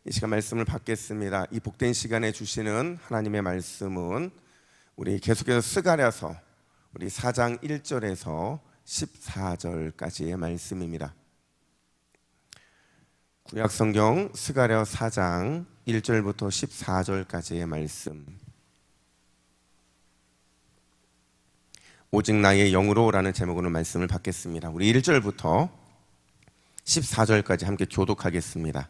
이 시간 말씀을 받겠습니다. 이 복된 시간에 주시는 하나님의 말씀은 우리 계속해서 스가랴서 우리 4장 1절에서 14절까지의 말씀입니다. 구약성경 스가랴 4장 1절부터 14절까지의 말씀. 오직 나의 영으로 라는 제목으로 말씀을 받겠습니다. 우리 1절부터 14절까지 함께 교독하겠습니다.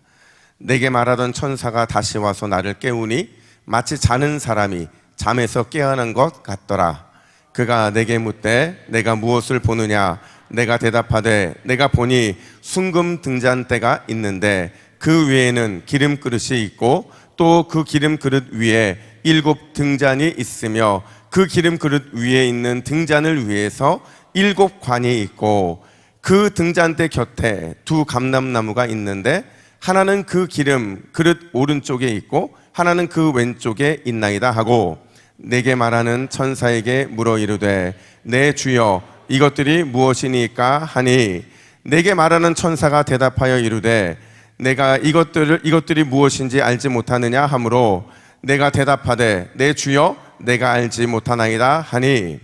내게 말하던 천사가 다시 와서 나를 깨우니 마치 자는 사람이 잠에서 깨어난 것 같더라. 그가 내게 묻되 내가 무엇을 보느냐? 내가 대답하되 내가 보니 순금 등잔대가 있는데 그 위에는 기름 그릇이 있고 또 그 기름 그릇 위에 7 등잔이 있으며 그 기름 그릇 위에 있는 등잔을 위해서 7 관이 있고 그 등잔대 곁에 2 감람나무가 있는데 하나는 그 기름 그릇 오른쪽에 있고 하나는 그 왼쪽에 있나이다 하고 내게 말하는 천사에게 물어 이르되 내 주여 이것들이 무엇이니까 하니 내게 말하는 천사가 대답하여 이르되 내가 이것들이 무엇인지 알지 못하느냐 하므로 내가 대답하되 내 주여 내가 알지 못하나이다 하니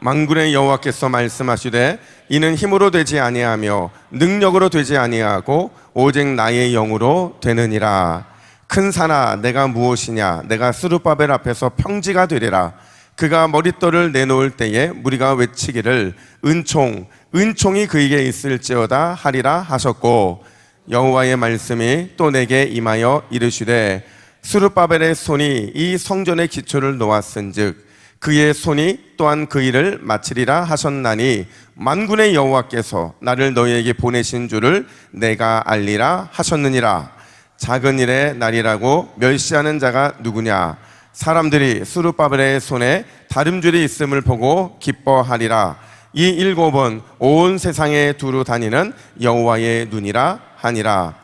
만군의 여호와께서 말씀하시되 이는 힘으로 되지 아니하며 능력으로 되지 아니하고 오직 나의 영으로 되느니라. 큰 산아 내가 무엇이냐? 내가 스룹바벨 앞에서 평지가 되리라. 그가 머릿돌을 내놓을 때에 무리가 외치기를 은총이 그에게 있을지어다 하리라 하셨고 여호와의 말씀이 또 내게 임하여 이르시되 스룹바벨의 손이 이 성전의 기초를 놓았은즉 그의 손이 또한 그 일을 마치리라 하셨나니 만군의 여호와께서 나를 너희에게 보내신 줄을 내가 알리라 하셨느니라. 작은 일의 날이라고 멸시하는 자가 누구냐? 사람들이 스룹바벨의 손에 다름줄이 있음을 보고 기뻐하리라. 이 7은 온 세상에 두루 다니는 여호와의 눈이라 하니라.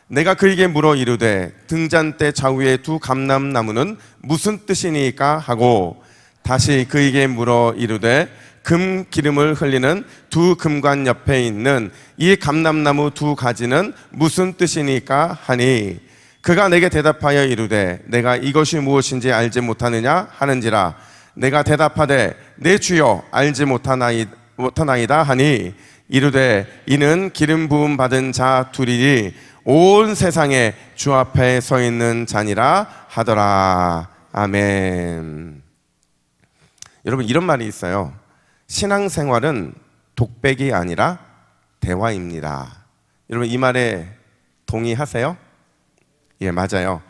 내가 그에게 물어 이르되 등잔대 좌우에 2 감람나무는 무슨 뜻이니까 하고 다시 그에게 물어 이르되 금 기름을 흘리는 2 금관 옆에 있는 이 감람나무 2 가지는 무슨 뜻이니까 하니 그가 내게 대답하여 이르되 내가 이것이 무엇인지 알지 못하느냐 하는지라. 내가 대답하되 내 주여 알지 못하나이다 하니 이르되 이는 기름 부음 받은 자 둘이니 온 세상에 주 앞에 서 있는 자니라 하더라. 아멘. 여러분 이런 말이 있어요. 신앙생활은 독백이 아니라 대화입니다. 여러분 이 말에 동의하세요? 예, 맞아요.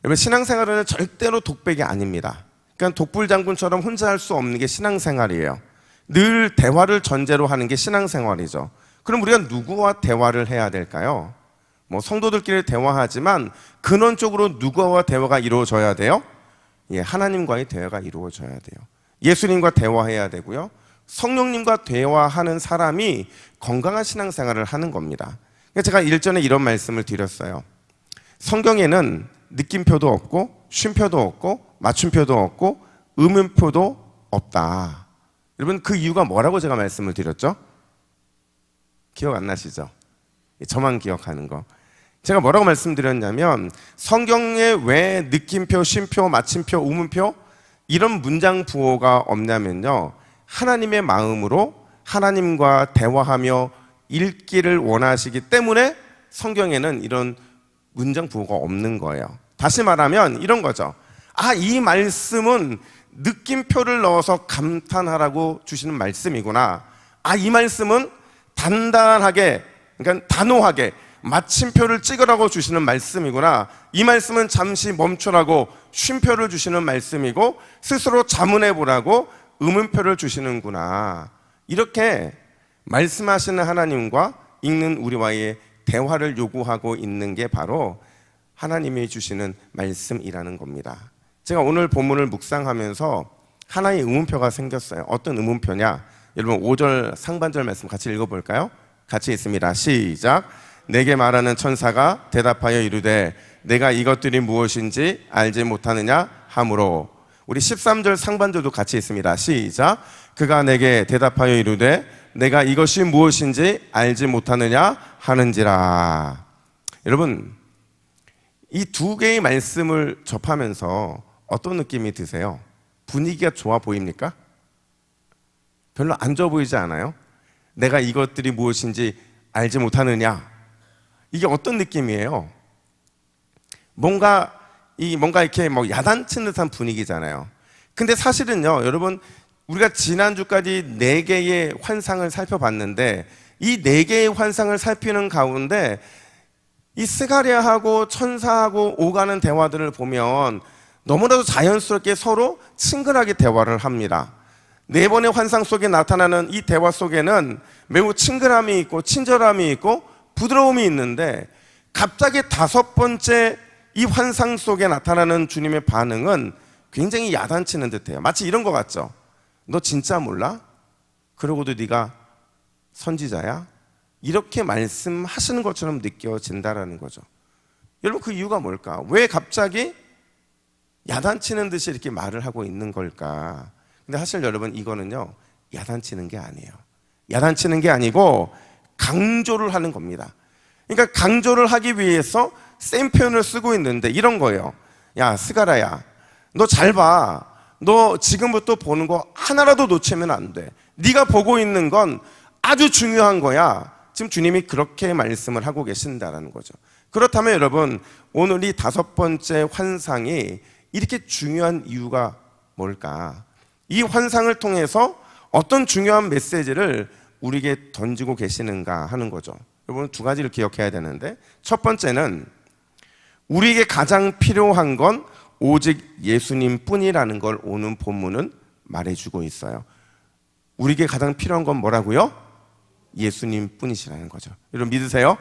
여러분 신앙생활은 절대로 독백이 아닙니다. 그러니까 독불장군처럼 혼자 할 수 없는 게 신앙생활이에요. 늘 대화를 전제로 하는 게 신앙생활이죠. 그럼 우리가 누구와 대화를 해야 될까요? 성도들끼리 대화하지만 근원적으로 누구와 대화가 이루어져야 돼요? 예, 하나님과의 대화가 이루어져야 돼요. 예수님과 대화해야 되고요. 성령님과 대화하는 사람이 건강한 신앙생활을 하는 겁니다. 제가 일전에 이런 말씀을 드렸어요. 성경에는 느낌표도 없고 쉼표도 없고 맞춤표도 없고 음음표도 없다. 여러분 그 이유가 뭐라고 제가 말씀을 드렸죠? 기억 안 나시죠? 저만 기억하는 거. 제가 뭐라고 말씀드렸냐면 성경에 왜 느낌표, 쉼표, 맞춤표, 음음표 이런 문장 부호가 없냐면요, 하나님의 마음으로 하나님과 대화하며 읽기를 원하시기 때문에 성경에는 이런 문장 부호가 없는 거예요. 다시 말하면 이런 거죠. 이 말씀은 느낌표를 넣어서 감탄하라고 주시는 말씀이구나. 이 말씀은 단단하게, 그러니까 단호하게 마침표를 찍으라고 주시는 말씀이구나. 이 말씀은 잠시 멈추라고 쉼표를 주시는 말씀이고 스스로 자문해 보라고 음음표를 주시는구나. 이렇게 말씀하시는 하나님과 읽는 우리와의 대화를 요구하고 있는 게 바로 하나님이 주시는 말씀이라는 겁니다. 제가 오늘 본문을 묵상하면서 하나의 음음표가 생겼어요. 어떤 음음표냐? 여러분 5절 상반절 말씀 같이 읽어볼까요? 같이 있습니다. 시작. 내게 말하는 천사가 대답하여 이르되 내가 이것들이 무엇인지 알지 못하느냐 하므로. 우리 13절 상반절도 같이 있습니다. 시작. 그가 내게 대답하여 이르되 내가 이것이 무엇인지 알지 못하느냐 하는지라. 여러분, 이 두 개의 말씀을 접하면서 어떤 느낌이 드세요? 분위기가 좋아 보입니까? 별로 안 좋아 보이지 않아요? 내가 이것들이 무엇인지 알지 못하느냐. 이게 어떤 느낌이에요? 뭔가 이렇게 뭐 야단치는 듯한 분위기잖아요. 근데 사실은요, 여러분, 우리가 지난주까지 4개의 환상을 살펴봤는데 이 4개의 환상을 살피는 가운데 이 스가랴하고 천사하고 오가는 대화들을 보면 너무나도 자연스럽게 서로 친근하게 대화를 합니다. 4번의 환상 속에 나타나는 이 대화 속에는 매우 친근함이 있고 친절함이 있고 부드러움이 있는데 갑자기 5번째 이 환상 속에 나타나는 주님의 반응은 굉장히 야단치는 듯해요. 마치 이런 것 같죠? 너 진짜 몰라? 그러고도 네가 선지자야? 이렇게 말씀하시는 것처럼 느껴진다라는 거죠. 여러분, 그 이유가 뭘까? 왜 갑자기 야단치는 듯이 이렇게 말을 하고 있는 걸까? 근데 사실 여러분, 이거는요, 야단치는 게 아니에요. 야단치는 게 아니고 강조를 하는 겁니다. 그러니까 강조를 하기 위해서 센 표현을 쓰고 있는데 이런 거예요. 야, 스가랴야, 너 잘 봐. 너 지금부터 보는 거 하나라도 놓치면 안 돼. 네가 보고 있는 건 아주 중요한 거야. 지금 주님이 그렇게 말씀을 하고 계신다라는 거죠. 그렇다면 여러분, 오늘 이 5번째 환상이 이렇게 중요한 이유가 뭘까? 이 환상을 통해서 어떤 중요한 메시지를 우리에게 던지고 계시는가 하는 거죠. 여러분, 2가지를 기억해야 되는데, 첫 번째는 우리에게 가장 필요한 건 오직 예수님 뿐이라는 걸 오늘 본문은 말해주고 있어요. 우리에게 가장 필요한 건 뭐라고요? 예수님 뿐이시라는 거죠. 여러분, 믿으세요?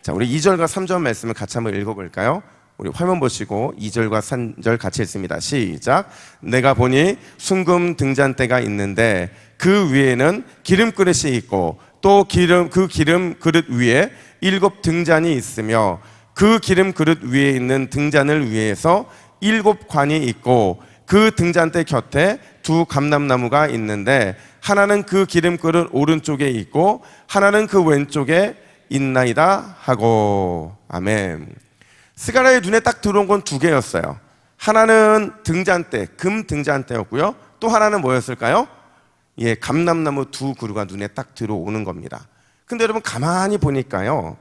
자, 우리 2절과 3절 말씀을 같이 한번 읽어볼까요? 우리 화면 보시고 2절과 3절 같이 읽습니다. 시작. 내가 보니 순금 등잔대가 있는데 그 위에는 기름 그릇이 있고 또 그 기름 그릇 위에 7 등잔이 있으며 그 기름 그릇 위에 있는 등잔을 위해서 7 관이 있고 그 등잔대 곁에 2 감람나무가 있는데 하나는 그 기름 그릇 오른쪽에 있고 하나는 그 왼쪽에 있나이다 하고. 아멘. 스가랴의 눈에 딱 들어온 건 2개였어요. 하나는 등잔대, 금 등잔대였고요. 또 하나는 뭐였을까요? 예, 감람나무 2 그루가 눈에 딱 들어오는 겁니다. 근데 여러분, 가만히 보니까요,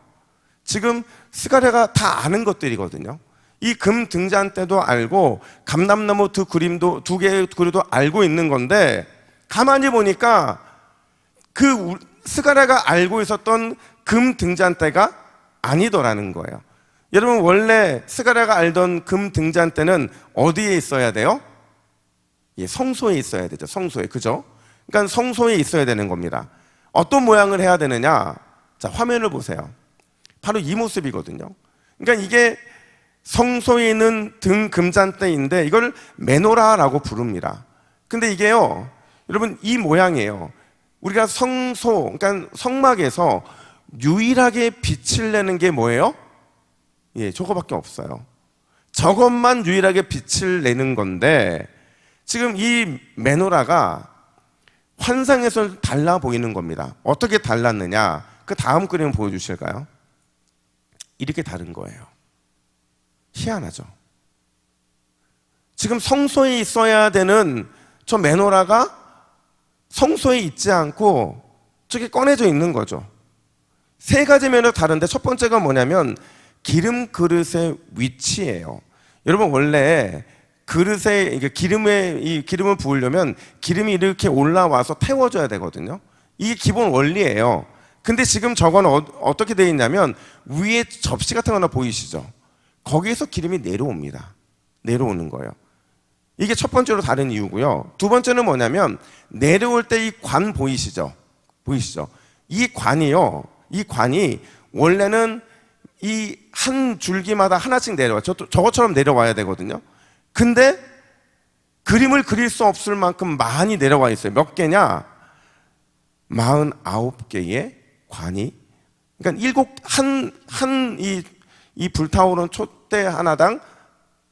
지금 스가랴가 다 아는 것들이거든요. 이 금 등잔대도 알고 감람나무 2개의 그루도 알고 있는 건데, 가만히 보니까 그 스가랴가 알고 있었던 금 등잔대가 아니더라는 거예요. 여러분, 원래 스가랴가 알던 금 등잔대는 어디에 있어야 돼요? 예, 성소에 있어야 되죠. 성소에. 그죠? 그러니까 성소에 있어야 되는 겁니다. 어떤 모양을 해야 되느냐? 자, 화면을 보세요. 바로 이 모습이거든요. 그러니까 이게 성소에 있는 금잔대인데 이걸 메노라라고 부릅니다. 근데 이게요, 여러분, 이 모양이에요. 우리가 성소, 그러니까 성막에서 유일하게 빛을 내는 게 뭐예요? 예, 저거밖에 없어요. 저것만 유일하게 빛을 내는 건데 지금 이 메노라가 환상에서 달라 보이는 겁니다. 어떻게 달랐느냐? 그 다음 그림 보여주실까요? 이렇게 다른 거예요. 희한하죠? 지금 성소에 있어야 되는 저 메노라가 성소에 있지 않고 저게 꺼내져 있는 거죠. 3가지 면으로 다른데 첫 번째가 뭐냐면 기름 그릇의 위치예요. 여러분, 원래 그릇에 기름을 부으려면 기름이 이렇게 올라와서 태워줘야 되거든요. 이게 기본 원리예요. 근데 지금 저건 어떻게 되어 있냐면 위에 접시 같은 거 하나 보이시죠? 거기에서 기름이 내려옵니다. 내려오는 거예요. 이게 첫 번째로 다른 이유고요. 2번째는 뭐냐면 내려올 때 이 관 보이시죠? 이 관이 원래는 이 한 줄기마다 하나씩 내려와요. 저것처럼 내려와야 되거든요. 근데 그림을 그릴 수 없을 만큼 많이 내려와 있어요. 몇 개냐? 49개의 관이, 그러니까 이 불타오르는 촛대 하나당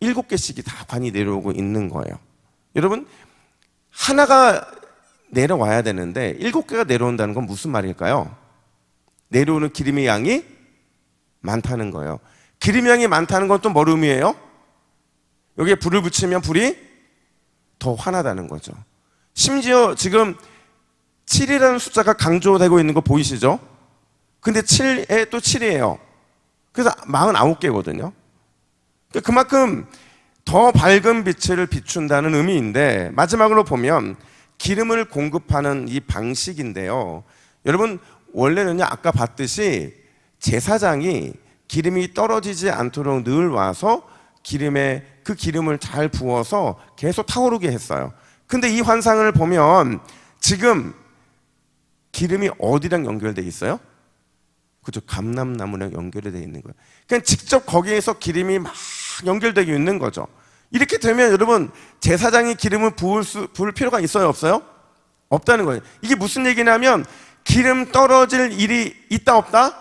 7개씩이 다 관이 내려오고 있는 거예요. 여러분, 하나가 내려와야 되는데 7개가 내려온다는 건 무슨 말일까요? 내려오는 기름의 양이 많다는 거예요. 기름의 양이 많다는 건 또 뭘 의미해요? 여기에 불을 붙이면 불이 더 환하다는 거죠. 심지어 지금 7이라는 숫자가 강조되고 있는 거 보이시죠? 근데 7에 또 7이에요. 그래서 49개거든요. 그만큼 더 밝은 빛을 비춘다는 의미인데, 마지막으로 보면 기름을 공급하는 이 방식인데요. 여러분, 원래는요, 아까 봤듯이 제사장이 기름이 떨어지지 않도록 늘 와서 그 기름을 잘 부어서 계속 타오르게 했어요. 근데 이 환상을 보면 지금 기름이 어디랑 연결되어 있어요? 그죠? 감람나무랑 연결이 되어 있는 거예요. 그냥 직접 거기에서 기름이 막 연결되어 있는 거죠. 이렇게 되면 여러분, 제사장이 기름을 부을 필요가 있어요, 없어요? 없다는 거예요. 이게 무슨 얘기냐면 기름 떨어질 일이 있다 없다?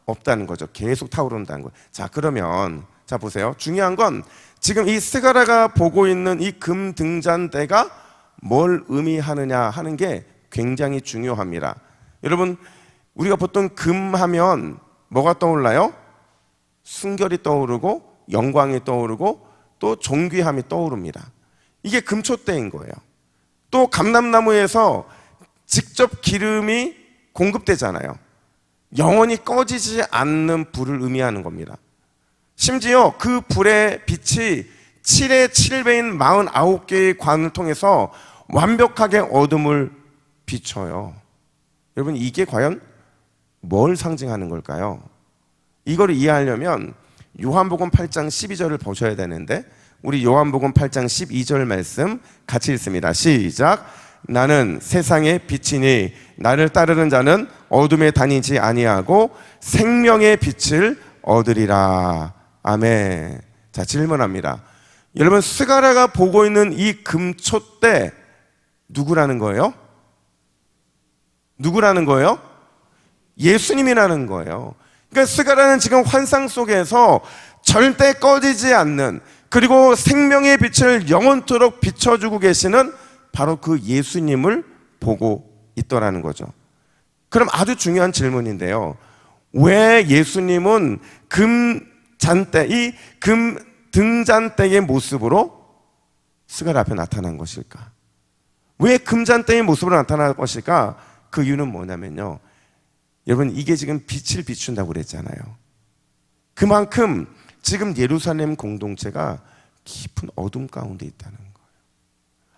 없다는 거죠. 계속 타오른다는 거예요. 자, 그러면 자 보세요. 중요한 건 지금 이 스가랴가 보고 있는 이 금 등잔대가 뭘 의미하느냐 하는 게 굉장히 중요합니다. 여러분, 우리가 보통 금 하면 뭐가 떠올라요? 순결이 떠오르고 영광이 떠오르고 또 존귀함이 떠오릅니다. 이게 금초대인 거예요. 또 감람나무에서 직접 기름이 공급되잖아요. 영원히 꺼지지 않는 불을 의미하는 겁니다. 심지어 그 불의 빛이 7의 7배인 49개의 관을 통해서 완벽하게 어둠을 비춰요. 여러분, 이게 과연 뭘 상징하는 걸까요? 이걸 이해하려면 요한복음 8장 12절을 보셔야 되는데, 우리 요한복음 8장 12절 말씀 같이 읽습니다. 시작. 나는 세상의 빛이니 나를 따르는 자는 어둠에 다니지 아니하고 생명의 빛을 얻으리라. 아멘. 자, 질문합니다. 여러분, 스가랴가 보고 있는 이 금초대 누구라는 거예요? 누구라는 거예요? 예수님이라는 거예요. 그러니까 스가랴는 지금 환상 속에서 절대 꺼지지 않는, 그리고 생명의 빛을 영원토록 비춰주고 계시는 바로 그 예수님을 보고 있더라는 거죠. 그럼 아주 중요한 질문인데요. 왜 예수님은 이 금 등잔대의 모습으로 스가랴 앞에 나타난 것일까? 왜 금잔대의 모습으로 나타난 것일까? 그 이유는 뭐냐면요, 여러분, 이게 지금 빛을 비춘다고 그랬잖아요. 그만큼 지금 예루살렘 공동체가 깊은 어둠 가운데 있다는 거예요.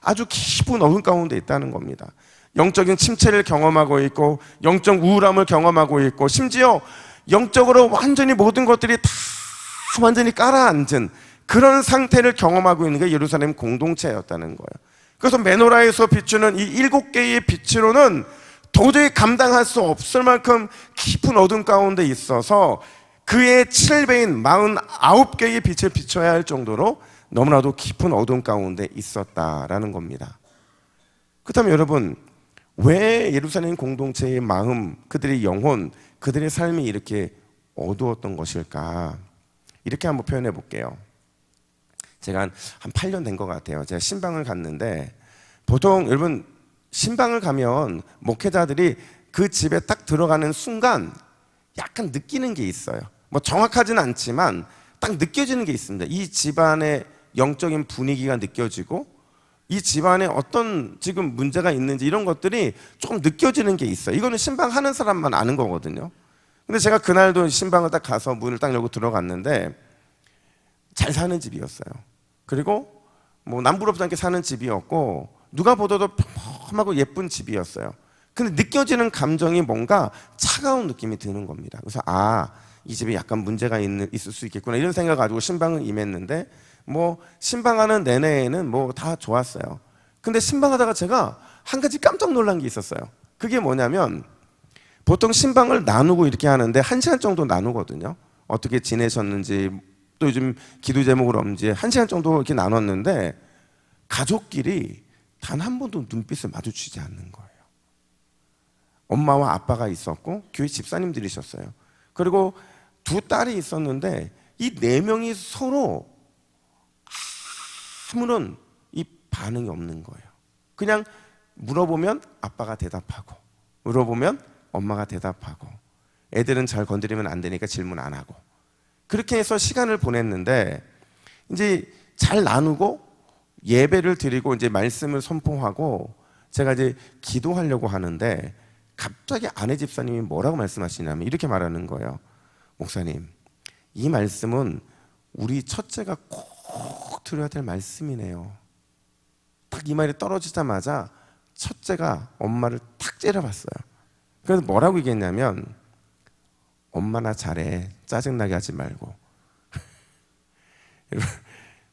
아주 깊은 어둠 가운데 있다는 겁니다. 영적인 침체를 경험하고 있고, 영적 우울함을 경험하고 있고, 심지어 영적으로 완전히 모든 것들이 다 완전히 깔아앉은 그런 상태를 경험하고 있는 게 예루살렘 공동체였다는 거예요. 그래서 메노라에서 비추는 이 7개의 빛으로는 도저히 감당할 수 없을 만큼 깊은 어둠 가운데 있어서 그의 7배인 49개의 빛을 비춰야 할 정도로 너무나도 깊은 어둠 가운데 있었다라는 겁니다. 그렇다면 여러분, 왜 예루살렘 공동체의 마음, 그들의 영혼, 그들의 삶이 이렇게 어두웠던 것일까? 이렇게 한번 표현해 볼게요. 제가 한 8년 된 것 같아요. 제가 신방을 갔는데, 보통 여러분 신방을 가면 목회자들이 그 집에 딱 들어가는 순간 약간 느끼는 게 있어요. 뭐 정확하지는 않지만 딱 느껴지는 게 있습니다. 이 집안의 영적인 분위기가 느껴지고, 이 집안에 어떤 지금 문제가 있는지 이런 것들이 조금 느껴지는 게 있어요. 이거는 신방하는 사람만 아는 거거든요. 근데 제가 그날도 신방을 딱 가서 문을 딱 열고 들어갔는데 잘 사는 집이었어요. 그리고 뭐 남부럽지 않게 사는 집이었고, 누가 보더라도 평범하고 예쁜 집이었어요. 근데 느껴지는 감정이 뭔가 차가운 느낌이 드는 겁니다. 그래서 이 집에 약간 문제가 있을 수 있겠구나, 이런 생각 가지고 신방을 임했는데, 뭐 신방하는 내내에는 뭐 다 좋았어요. 근데 신방하다가 제가 한 가지 깜짝 놀란 게 있었어요. 그게 뭐냐면, 보통 신방을 나누고 이렇게 하는데 1시간 정도 나누거든요. 어떻게 지내셨는지, 또 요즘 기도 제목을 언제 1시간 정도 이렇게 나눴는데, 가족끼리 단 한 번도 눈빛을 마주치지 않는 거예요. 엄마와 아빠가 있었고 교회 집사님들이셨어요. 그리고 2딸이 있었는데 이 4명이 서로 아무런 이 반응이 없는 거예요. 그냥 물어보면 아빠가 대답하고, 물어보면 엄마가 대답하고, 애들은 잘 건드리면 안 되니까 질문 안 하고, 그렇게 해서 시간을 보냈는데, 이제 잘 나누고 예배를 드리고 이제 말씀을 선포하고 제가 이제 기도하려고 하는데, 갑자기 아내 집사님이 뭐라고 말씀하시냐면 이렇게 말하는 거예요. 목사님, 이 말씀은 우리 첫째가 꼭 들어야 될 말씀이네요. 딱 이 말이 떨어지자마자 첫째가 엄마를 탁 째려봤어요. 그래서 뭐라고 얘기했냐면, 엄마나 잘해, 짜증나게 하지 말고.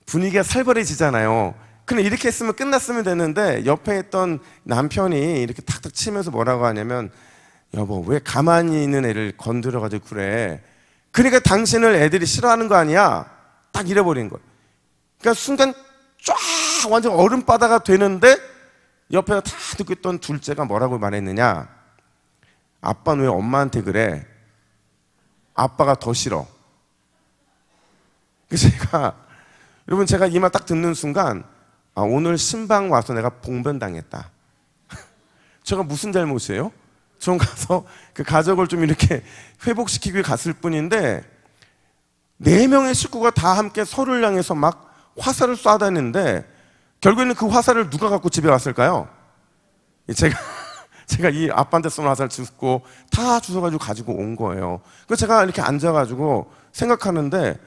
분위기가 살벌해지잖아요. 근데 이렇게 했으면 끝났으면 되는데, 옆에 있던 남편이 이렇게 탁탁 치면서 뭐라고 하냐면, 여보, 왜 가만히 있는 애를 건드려가지고 그래? 그러니까 당신을 애들이 싫어하는 거 아니야? 딱 이래버린 거예요. 그러니까 순간 쫙 완전 얼음바다가 되는데, 옆에서 다 듣고 있던 둘째가 뭐라고 말했느냐? 아빠는 왜 엄마한테 그래? 아빠가 더 싫어. 그래서 여러분, 제가 이 말 딱 듣는 순간, 오늘 신방 와서 내가 봉변당했다. 제가 무슨 잘못이에요? 전 가서 그 가족을 좀 이렇게 회복시키기 위해 갔을 뿐인데, 4명의 식구가 다 함께 서로를 향해서 막 화살을 쏴다니는데, 결국에는 그 화살을 누가 갖고 집에 왔을까요? 제가 이 아빠한테 쏜 화살 주고 다 주워가지고 가지고 온 거예요. 그래서 제가 이렇게 앉아가지고 생각하는데,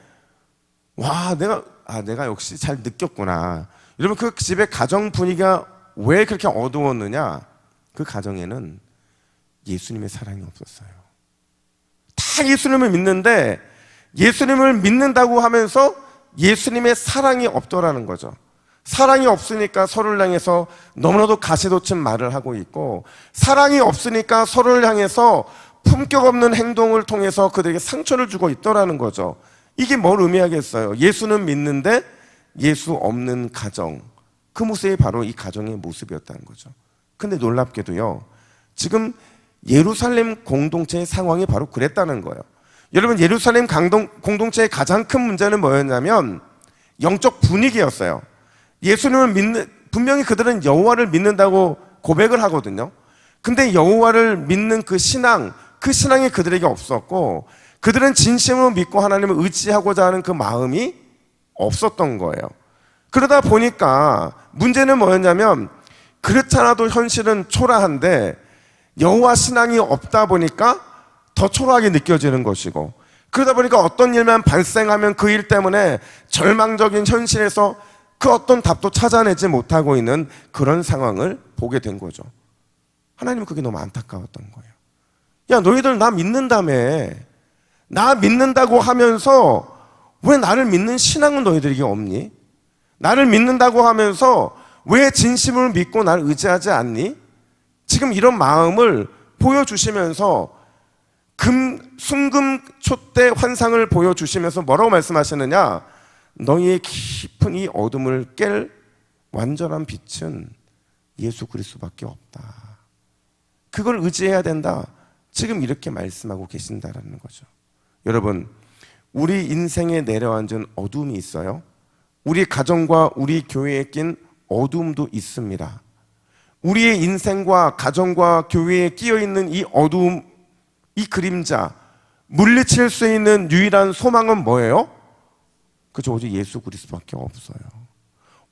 와, 내가 역시 잘 느꼈구나. 여러분, 그 집의 가정 분위기가 왜 그렇게 어두웠느냐? 그 가정에는 예수님의 사랑이 없었어요. 다 예수님을 믿는데, 예수님을 믿는다고 하면서 예수님의 사랑이 없더라는 거죠. 사랑이 없으니까 서로를 향해서 너무나도 가시돋친 말을 하고 있고, 사랑이 없으니까 서로를 향해서 품격 없는 행동을 통해서 그들에게 상처를 주고 있더라는 거죠. 이게 뭘 의미하겠어요? 예수는 믿는데 예수 없는 가정, 그 모습이 바로 이 가정의 모습이었다는 거죠. 근데 놀랍게도요, 지금 예루살렘 공동체의 상황이 바로 그랬다는 거예요. 여러분, 예루살렘 공동체의 가장 큰 문제는 뭐였냐면 영적 분위기였어요. 예수님을 분명히 그들은 여호와를 믿는다고 고백을 하거든요. 근데 여호와를 믿는 그 신앙이 그들에게 없었고, 그들은 진심으로 믿고 하나님을 의지하고자 하는 그 마음이 없었던 거예요. 그러다 보니까 문제는 뭐였냐면, 그렇잖아도 현실은 초라한데 여호와 신앙이 없다 보니까 더 초라하게 느껴지는 것이고, 그러다 보니까 어떤 일만 발생하면 그 일 때문에 절망적인 현실에서 그 어떤 답도 찾아내지 못하고 있는 그런 상황을 보게 된 거죠. 하나님은 그게 너무 안타까웠던 거예요. 야, 너희들 나 믿는다며. 나 믿는다고 하면서 왜 나를 믿는 신앙은 너희들에게 없니? 나를 믿는다고 하면서 왜 진심을 믿고 나를 의지하지 않니? 지금 이런 마음을 보여주시면서 순금촛대 환상을 보여주시면서 뭐라고 말씀하시느냐? 너희의 깊은 이 어둠을 깰 완전한 빛은 예수 그리스도밖에 없다. 그걸 의지해야 된다. 지금 이렇게 말씀하고 계신다라는 거죠. 여러분, 우리 인생에 내려앉은 어둠이 있어요. 우리 가정과 우리 교회에 낀 어둠도 있습니다. 우리의 인생과 가정과 교회에 끼어있는 이 어두움, 이 그림자, 물리칠 수 있는 유일한 소망은 뭐예요? 그저 오직 예수 그리스도밖에 없어요.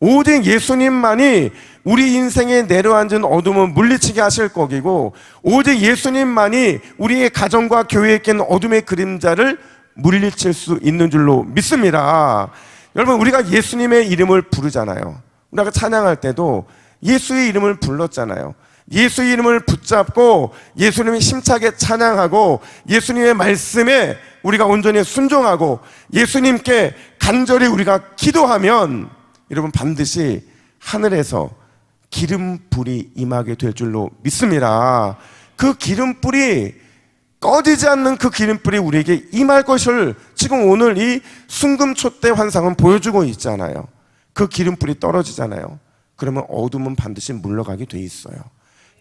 오직 예수님만이 우리 인생에 내려앉은 어둠은 물리치게 하실 거기고, 오직 예수님만이 우리의 가정과 교회에 낀 어둠의 그림자를 물리칠 수 있는 줄로 믿습니다. 여러분, 우리가 예수님의 이름을 부르잖아요. 우리가 찬양할 때도 예수의 이름을 불렀잖아요. 예수의 이름을 붙잡고 예수님이 힘차게 찬양하고, 예수님의 말씀에 우리가 온전히 순종하고 예수님께 간절히 우리가 기도하면, 여러분, 반드시 하늘에서 기름불이 임하게 될 줄로 믿습니다. 그 기름불이, 꺼지지 않는 그 기름불이 우리에게 임할 것을 지금 오늘 이 순금촛대 환상은 보여주고 있잖아요. 그 기름불이 떨어지잖아요. 그러면 어둠은 반드시 물러가게 돼 있어요.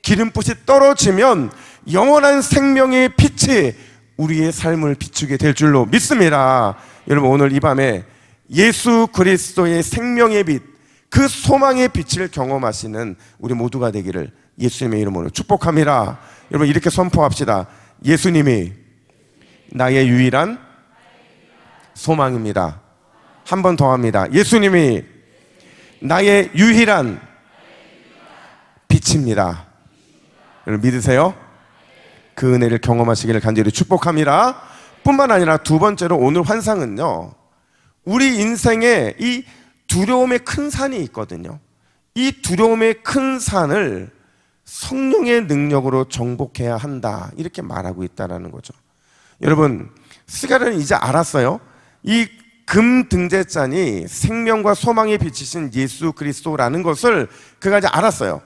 기름불이 떨어지면 영원한 생명의 빛이 우리의 삶을 비추게 될 줄로 믿습니다. 여러분, 오늘 이 밤에 예수 그리스도의 생명의 빛, 그 소망의 빛을 경험하시는 우리 모두가 되기를 예수님의 이름으로 축복합니다. 여러분 이렇게 선포합시다. 예수님이 나의 유일한 소망입니다. 한 번 더 합니다. 예수님이 나의 유일한 빛입니다. 여러분 믿으세요? 그 은혜를 경험하시기를 간절히 축복합니다. 뿐만 아니라 두 번째로 오늘 환상은요, 우리 인생에 이 두려움의 큰 산이 있거든요. 이 두려움의 큰 산을 성령의 능력으로 정복해야 한다, 이렇게 말하고 있다는 거죠. 여러분 스가랴는 이제 알았어요. 이 금등재잔이 생명과 소망의 빛이신 예수 그리스도라는 것을 그가 이제 알았어요.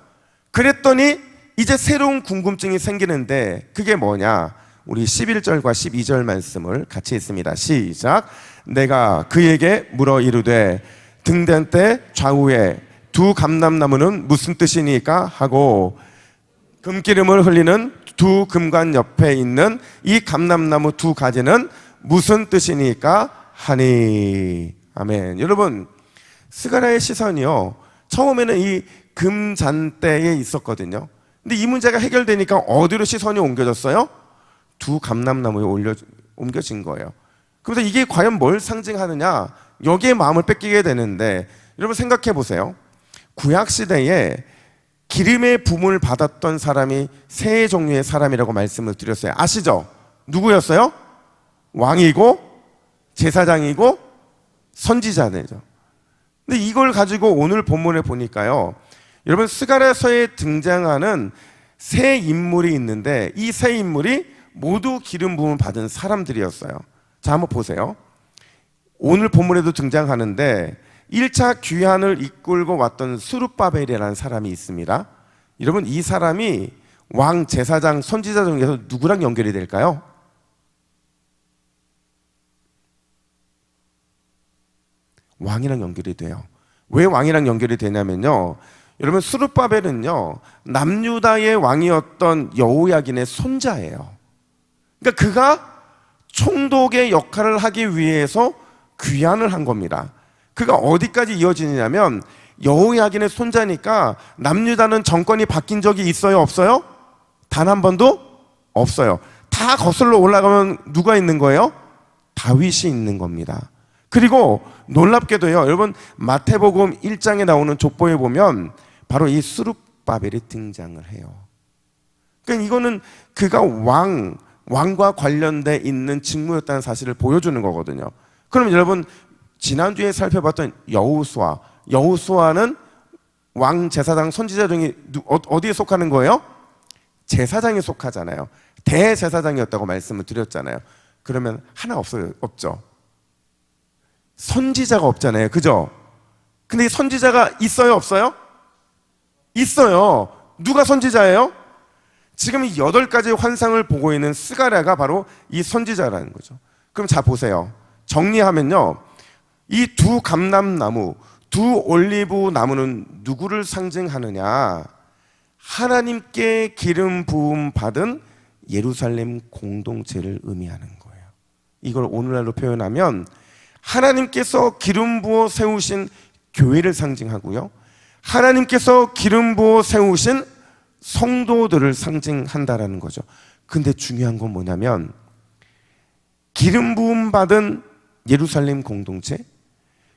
그랬더니 이제 새로운 궁금증이 생기는데 그게 뭐냐? 우리 11절과 12절 말씀을 같이 읽습니다. 시작. 내가 그에게 물어 이르되 등잔대 좌우에 두 감람나무는 무슨 뜻이니까 하고 금기름을 흘리는 두 금관 옆에 있는 이 감람나무 두 가지는 무슨 뜻이니까 하니. 아멘. 여러분 스가랴의 시선이요, 처음에는 이 금잔대에 있었거든요. 근데 이 문제가 해결되니까 어디로 시선이 옮겨졌어요? 두 감람나무에 옮겨진 거예요. 그래서 이게 과연 뭘 상징하느냐, 여기에 마음을 뺏기게 되는데, 여러분 생각해 보세요. 구약시대에 기름의 부음을 받았던 사람이 세 종류의 사람이라고 말씀을 드렸어요. 아시죠? 누구였어요? 왕이고 제사장이고 선지자들이죠. 근데 이걸 가지고 오늘 본문에 보니까요, 여러분 스가랴서에 등장하는 세 인물이 있는데 이 세 인물이 모두 기름 부음을 받은 사람들이었어요. 자, 한번 보세요. 오늘 본문에도 등장하는데 1차 귀환을 이끌고 왔던 스룹바벨이라는 사람이 있습니다. 여러분 이 사람이 왕, 제사장, 선지자 중에서 누구랑 연결이 될까요? 왕이랑 연결이 돼요. 왜 왕이랑 연결이 되냐면요, 여러분 스룹바벨은요 남유다의 왕이었던 여호야긴의 손자예요. 그러니까 그가 총독의 역할을 하기 위해서 귀환을 한 겁니다. 그가 어디까지 이어지냐면 여호야긴의 손자니까 남유다는 정권이 바뀐 적이 있어요, 없어요? 단 한 번도 없어요. 다 거슬러 올라가면 누가 있는 거예요? 다윗이 있는 겁니다. 그리고 놀랍게도요, 여러분 마태복음 1장에 나오는 족보에 보면 바로 이 스룹바벨이 등장을 해요. 그러니까 이거는 그가 왕과 관련돼 있는 직무였다는 사실을 보여주는 거거든요. 그럼 여러분 지난주에 살펴봤던 여호수아는 왕, 제사장, 선지자 중에 어디에 속하는 거예요? 제사장에 속하잖아요. 대제사장이었다고 말씀을 드렸잖아요. 그러면 하나 없죠. 선지자가 없잖아요. 그죠? 근데 이 선지자가 있어요, 없어요? 있어요. 누가 선지자예요? 지금 이 8가지의 환상을 보고 있는 스가랴가 바로 이 선지자라는 거죠. 그럼 자 보세요. 정리하면요, 이 두 감람나무, 두 올리브 나무는 누구를 상징하느냐? 하나님께 기름 부음 받은 예루살렘 공동체를 의미하는 거예요. 이걸 오늘날로 표현하면 하나님께서 기름 부어 세우신 교회를 상징하고요, 하나님께서 기름 부어 세우신 성도들을 상징한다라는 거죠. 근데 중요한 건 뭐냐면 기름 부음 받은 예루살렘 공동체,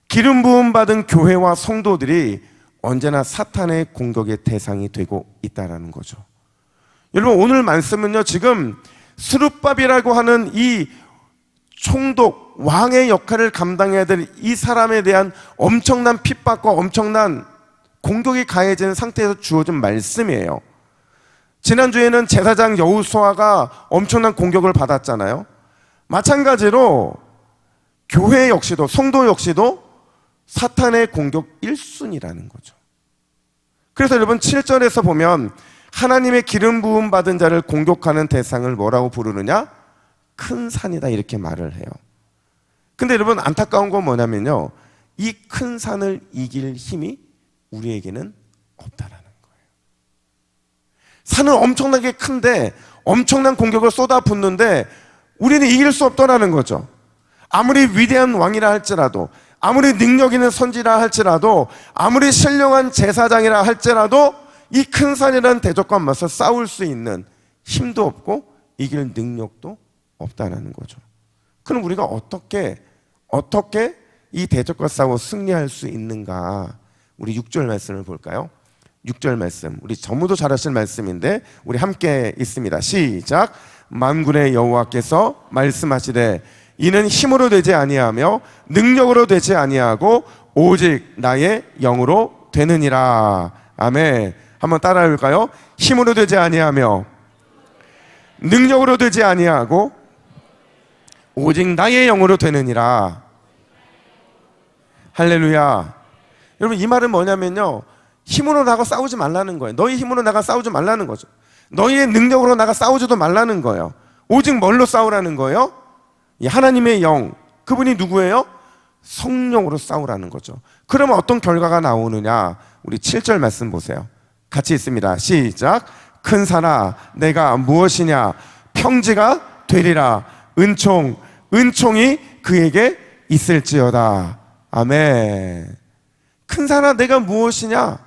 기름 부음 받은 교회와 성도들이 언제나 사탄의 공격의 대상이 되고 있다라는 거죠. 여러분 오늘 말씀은요, 지금 스룹바벨이라고 하는 이 총독, 왕의 역할을 감당해야 될 이 사람에 대한 엄청난 핍박과 엄청난 공격이 가해지는 상태에서 주어진 말씀이에요. 지난주에는 제사장 여호수아가 엄청난 공격을 받았잖아요. 마찬가지로 교회 역시도, 성도 역시도 사탄의 공격 1순위라는 거죠. 그래서 여러분 7절에서 보면 하나님의 기름 부음 받은 자를 공격하는 대상을 뭐라고 부르느냐? 큰 산이다, 이렇게 말을 해요. 근데 여러분 안타까운 건 뭐냐면요, 이 큰 산을 이길 힘이 우리에게는 없다라는 거예요. 산은 엄청나게 큰데 엄청난 공격을 쏟아붓는데 우리는 이길 수 없더라는 거죠. 아무리 위대한 왕이라 할지라도, 아무리 능력 있는 선지라 할지라도, 아무리 신령한 제사장이라 할지라도 이 큰 산이라는 대적과 맞서 싸울 수 있는 힘도 없고 이길 능력도 없다는 거죠. 그럼 우리가 어떻게 이 대적과 싸워 승리할 수 있는가? 우리 6절 말씀을 볼까요? 6절 말씀, 우리 전무도 잘 하실 말씀인데 우리 함께 읽습니다. 시작. 만군의 여호와께서 말씀하시되 이는 힘으로 되지 아니하며 능력으로 되지 아니하고 오직 나의 영으로 되느니라. 아멘. 한번 따라해 볼까요? 힘으로 되지 아니하며 능력으로 되지 아니하고 오직 나의 영으로 되느니라. 할렐루야. 여러분, 이 말은 뭐냐면요, 힘으로 나가 싸우지 말라는 거예요. 너희 힘으로 나가 싸우지 말라는 거죠. 너희의 능력으로 나가 싸우지도 말라는 거예요. 오직 뭘로 싸우라는 거예요? 이 하나님의 영, 그분이 누구예요? 성령으로 싸우라는 거죠. 그러면 어떤 결과가 나오느냐? 우리 7절 말씀 보세요. 같이 읽습니다. 시작. 큰 산아 내가 무엇이냐? 평지가 되리라. 은총이 그에게 있을지어다. 아멘. 큰 산아 내가 무엇이냐?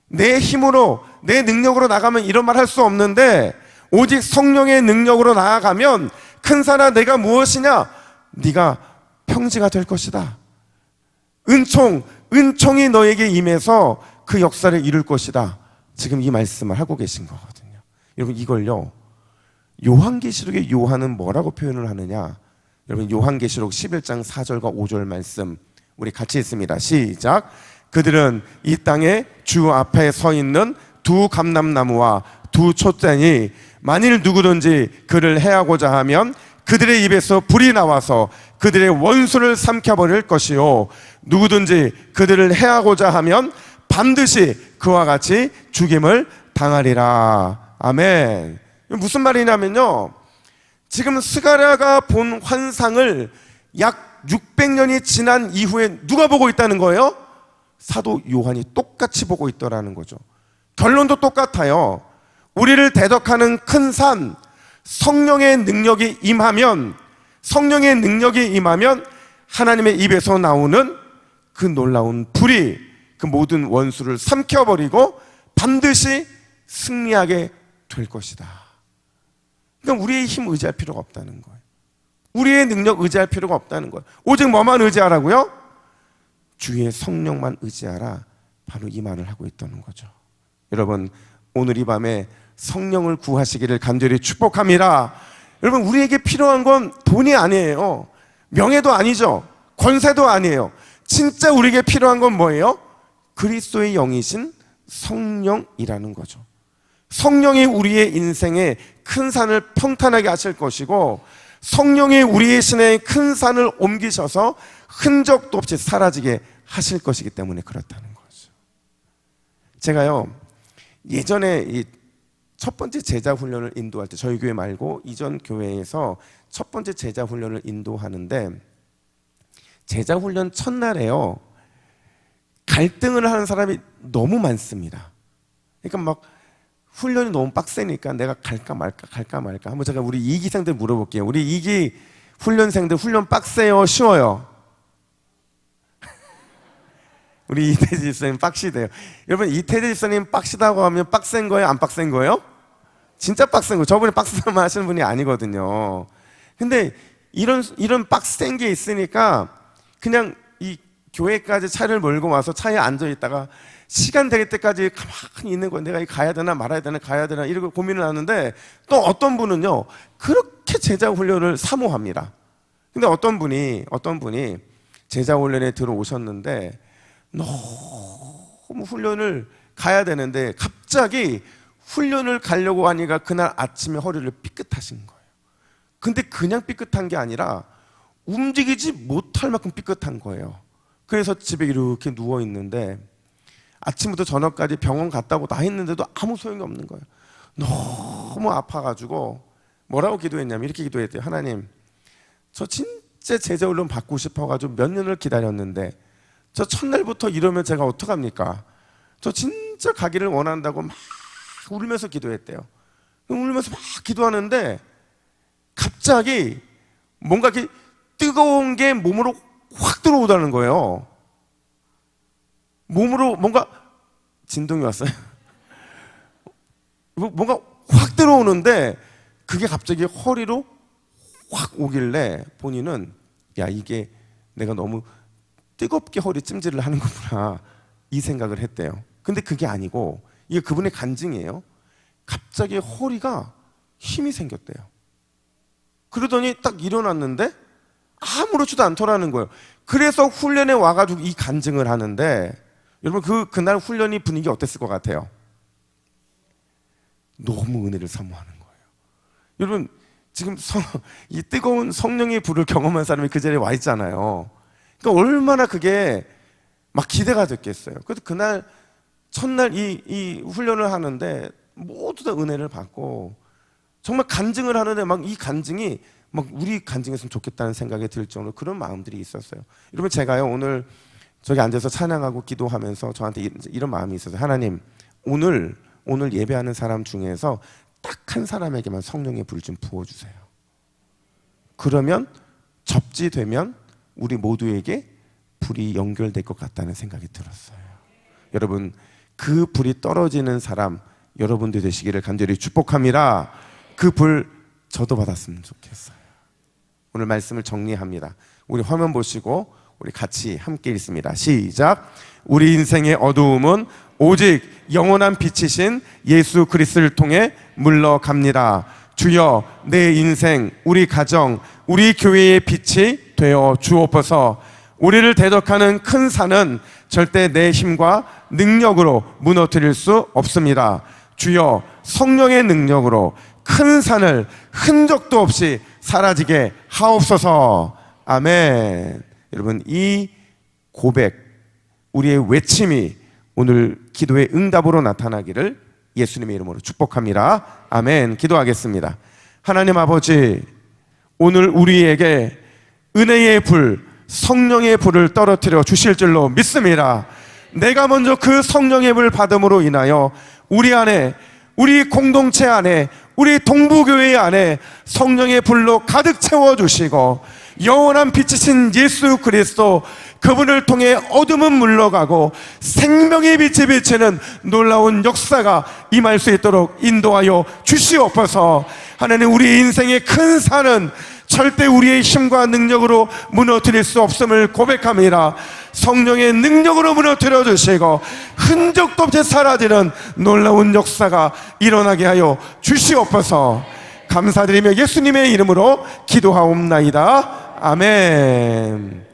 내 힘으로 내 능력으로 나가면 이런 말 할 수 없는데, 오직 성령의 능력으로 나아가면 큰 산아 내가 무엇이냐? 네가 평지가 될 것이다. 은총이 너에게 임해서 그 역사를 이룰 것이다. 지금 이 말씀을 하고 계신 거거든요. 여러분, 이걸요, 요한계시록의 요한은 뭐라고 표현을 하느냐? 여러분, 요한계시록 11장 4절과 5절 말씀 우리 같이 읽습니다. 시작. 그들은 이 땅에 주 앞에 서 있는 두 감람나무와 두 촛대니 만일 누구든지 그를 해하고자 하면 그들의 입에서 불이 나와서 그들의 원수를 삼켜버릴 것이요, 누구든지 그들을 해하고자 하면 반드시 그와 같이 죽임을 당하리라. 아멘. 무슨 말이냐면요, 지금 스가랴가 본 환상을 약 600년이 지난 이후에 누가 보고 있다는 거예요? 사도 요한이 똑같이 보고 있더라는 거죠. 결론도 똑같아요. 우리를 대적하는 큰 산, 성령의 능력이 임하면 하나님의 입에서 나오는 그 놀라운 불이 그 모든 원수를 삼켜버리고 반드시 승리하게 될 것이다. 그러니까 우리의 힘 의지할 필요가 없다는 거예요. 우리의 능력 의지할 필요가 없다는 거예요. 오직 뭐만 의지하라고요? 주의 성령만 의지하라. 바로 이 말을 하고 있다는 거죠. 여러분, 오늘 이 밤에 성령을 구하시기를 간절히 축복합니다. 여러분, 우리에게 필요한 건 돈이 아니에요. 명예도 아니죠. 권세도 아니에요. 진짜 우리에게 필요한 건 뭐예요? 그리스도의 영이신 성령이라는 거죠. 성령이 우리의 인생에 큰 산을 평탄하게 하실 것이고, 성령이 우리의 신에 큰 산을 옮기셔서 흔적도 없이 사라지게 하실 것이기 때문에 그렇다는 거죠. 제가요, 예전에 이 첫 번째 제자 훈련을 인도할 때, 저희 교회 말고 이전 교회에서 첫 번째 제자 훈련을 인도하는데, 제자 훈련 첫날에요, 갈등을 하는 사람이 너무 많습니다. 그러니까 막 훈련이 너무 빡세니까 내가 갈까 말까 한번 제가 우리 2기생들 물어볼게요. 우리 2기 훈련생들 훈련 빡세요, 쉬워요? 우리 이태지 집사님 빡시대요. 여러분, 이태지 집사님 빡시다고 하면 빡센 거예요, 안 빡센 거예요? 진짜 빡센 거예요. 저분이 빡세만 하시는 분이 아니거든요. 근데 이런 빡센 게 있으니까 그냥 이 교회까지 차를 몰고 와서 차에 앉아 있다가 시간 될 때까지 가만히 있는 거예요. 내가 가야 되나 말아야 되나 가야 되나 이러고 고민을 하는데, 또 어떤 분은요 그렇게 제자 훈련을 사모합니다. 근데 어떤 분이 제자 훈련에 들어오셨는데 너무 훈련을 가야 되는데 갑자기 훈련을 가려고 하니까 그날 아침에 허리를 삐끗하신 거예요. 근데 그냥 삐끗한 게 아니라 움직이지 못할 만큼 삐끗한 거예요. 그래서 집에 이렇게 누워 있는데 아침부터 저녁까지 병원 갔다고 다 했는데도 아무 소용이 없는 거예요. 너무 아파가지고 뭐라고 기도했냐면 이렇게 기도했대요. 하나님, 저 진짜 제자 훈련 받고 싶어가지고 몇 년을 기다렸는데 저 첫날부터 이러면 제가 어떡합니까? 저 진짜 가기를 원한다고 막 울면서 기도했대요. 울면서 막 기도하는데 갑자기 뭔가 이렇게 뜨거운 게 몸으로 확 들어오다는 거예요. 몸으로 뭔가 진동이 왔어요. 뭔가 확 들어오는데 그게 갑자기 허리로 확 오길래 본인은 야, 이게 내가 너무 뜨겁게 허리 찜질을 하는 거구나 이 생각을 했대요. 근데 그게 아니고 이게 그분의 간증이에요. 갑자기 허리가 힘이 생겼대요. 그러더니 딱 일어났는데 아무렇지도 않더라는 거예요. 그래서 훈련에 와가지고 이 간증을 하는데, 여러분 그날 훈련이 분위기 어땠을 것 같아요? 너무 은혜를 사모하는 거예요. 여러분 지금 이 뜨거운 성령의 불을 경험한 사람이 그 자리에 와 있잖아요. 그러니까 얼마나 그게 막 기대가 됐겠어요. 그래서 그날 첫날 이 훈련을 하는데 모두 다 은혜를 받고 정말 간증을 하는데 막 이 간증이 막 우리 간증했으면 좋겠다는 생각이 들 정도로 그런 마음들이 있었어요. 여러분 제가요 오늘 저기 앉아서 찬양하고 기도하면서 저한테 이런 마음이 있었어요. 하나님, 오늘 예배하는 사람 중에서 딱 한 사람에게만 성령의 불 좀 부어주세요. 그러면 접지되면 우리 모두에게 불이 연결될 것 같다는 생각이 들었어요. 여러분 그 불이 떨어지는 사람 여러분들 되시기를 간절히 축복합니다. 그 불 저도 받았으면 좋겠어요. 오늘 말씀을 정리합니다. 우리 화면 보시고 우리 같이 함께 읽습니다. 시작. 우리 인생의 어두움은 오직 영원한 빛이신 예수 그리스도를 통해 물러갑니다. 주여 내 인생, 우리 가정, 우리 교회의 빛이 되어 주옵소서. 우리를 대적하는 큰 산은 절대 내 힘과 능력으로 무너뜨릴 수 없습니다. 주여 성령의 능력으로 큰 산을 흔적도 없이 사라지게 하옵소서. 아멘. 여러분 이 고백, 우리의 외침이 오늘 기도의 응답으로 나타나기를 예수님의 이름으로 축복합니다. 아멘. 기도하겠습니다. 하나님 아버지, 오늘 우리에게 은혜의 불, 성령의 불을 떨어뜨려 주실 줄로 믿습니다. 내가 먼저 그 성령의 불 받음으로 인하여 우리 안에, 우리 공동체 안에, 우리 동부교회 안에 성령의 불로 가득 채워주시고 영원한 빛이신 예수 그리스도, 그분을 통해 어둠은 물러가고 생명의 빛이 비치는 놀라운 역사가 임할 수 있도록 인도하여 주시옵소서. 하나님, 우리 인생의 큰 산은 절대 우리의 힘과 능력으로 무너뜨릴 수 없음을 고백합니다. 성령의 능력으로 무너뜨려 주시고 흔적도 없이 사라지는 놀라운 역사가 일어나게 하여 주시옵소서. 감사드리며 예수님의 이름으로 기도하옵나이다. 아멘.